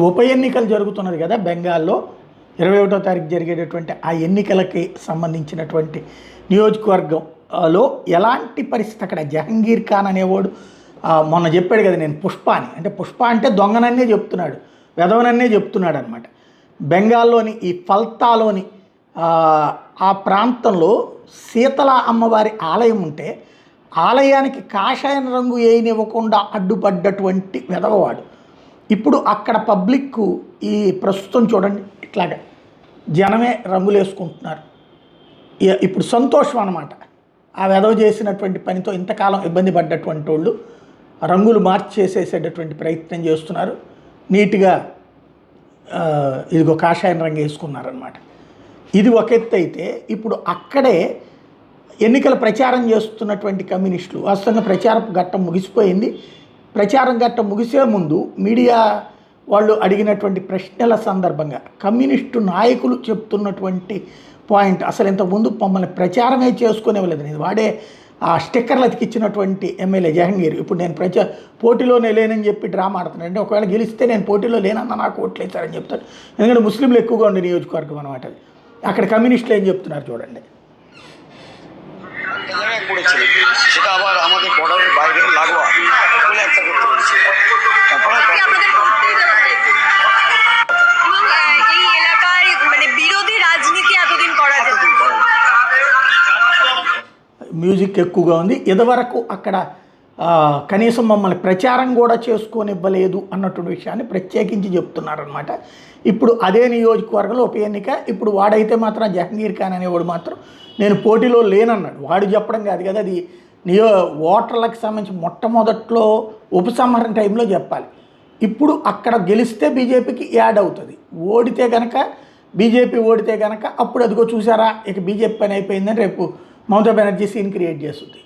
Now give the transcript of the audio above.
ఉప ఎన్నికలు జరుగుతున్నది కదా బెంగాల్లో 21వ తారీఖు జరిగేటటువంటి ఆ ఎన్నికలకి సంబంధించినటువంటి నియోజకవర్గంలో ఎలాంటి పరిస్థితి అక్కడ జహంగీర్ ఖాన్ అనేవాడు మొన్న చెప్పాడు కదా నేను పుష్ప అని అంటే పుష్ప అంటే దొంగనన్నే చెప్తున్నాడు వెధవనన్నే చెప్తున్నాడు అనమాట. బెంగాల్లోని ఈ ఫల్తాలోని ఆ ప్రాంతంలో శీతల అమ్మవారి ఆలయం ఉంటే ఆలయానికి కాషాయం రంగు వేయనివ్వకుండా అడ్డుపడ్డటువంటి వెధవవాడు. ఇప్పుడు అక్కడ పబ్లిక్ ఈ ప్రస్తుతం చూడండి ఇట్లాగా జనమే రంగులు వేసుకుంటున్నారు. ఇప్పుడు సంతోషం అన్నమాట. ఆ వెధవ చేసినటువంటి పనితో ఇంతకాలం ఇబ్బంది పడ్డటువంటి వాళ్ళు రంగులు మార్చేసేసేటటువంటి ప్రయత్నం చేస్తున్నారు. నీట్గా ఇదిగో కాషాయం రంగు వేసుకున్నారనమాట. ఇది ఒక ఎత్తు అయితే ఇప్పుడు అక్కడే ఎన్నికల ప్రచారం చేస్తున్నటువంటి కమ్యూనిస్టులు వాస్తవంగా ప్రచారపు ఘట్టం ముగిసిపోయింది. ప్రచారం ఘట్టం ముగిసే ముందు మీడియా వాళ్ళు అడిగినటువంటి ప్రశ్నల సందర్భంగా కమ్యూనిస్టు నాయకులు చెప్తున్నటువంటి పాయింట్ అసలు ఇంతకుముందు మమ్మల్ని ప్రచారమే చేసుకునేవ్వలేదు. నేను వాడే ఆ స్టిక్కర్లు అతికిచ్చినటువంటి ఎమ్మెల్యే జహంగీర్ ఇప్పుడు నేను పోటీలోనే లేనని చెప్పి డ్రామా ఆడుతున్నాను. అంటే ఒకవేళ గెలిస్తే నేను పోటీలో లేనన్నా నాకు ఓట్లు వేస్తారని చెప్తాడు. ఎందుకంటే ముస్లింలు ఎక్కువగా ఉండే నియోజకవర్గం అనమాట అది. అక్కడ కమ్యూనిస్టులు ఏం చెప్తున్నారు చూడండి. সেটা আবার আমাদের বর্ডারের বাইরে লাগোয়া বলে একটা করতে পেরেছি। এই এলাকায় মানে বিরোধী রাজনীতি এতদিন করা যেত। మ్యూజిక్ ఎక్కువగా ఉంది. ఇదివరకు అక్కడ కనీసం మమ్మల్ని ప్రచారం కూడా చేసుకోనివ్వలేదు అన్నటువంటి విషయాన్ని ప్రత్యేకించి చెప్తున్నారనమాట. ఇప్పుడు అదే నియోజకవర్గంలో ఉప ఎన్నిక. ఇప్పుడు వాడైతే మాత్రం జహంగీర్ ఖాన్ అనేవాడు మాత్రం నేను పోటీలో లేనన్నాడు. వాడు చెప్పడం కాదు కదా, అది ఓటర్లకు సంబంధించి మొట్టమొదట్లో ఉపసంహరణ టైంలో చెప్పాలి. ఇప్పుడు అక్కడ గెలిస్తే బీజేపీకి యాడ్ అవుతుంది, ఓడితే కనుక బీజేపీ ఓడితే కనుక అప్పుడు అదిగో చూసారా ఇక బీజేపీ పని అయిపోయిందని రేపు మమతా బెనర్జీ సీన్ క్రియేట్ చేస్తుంది.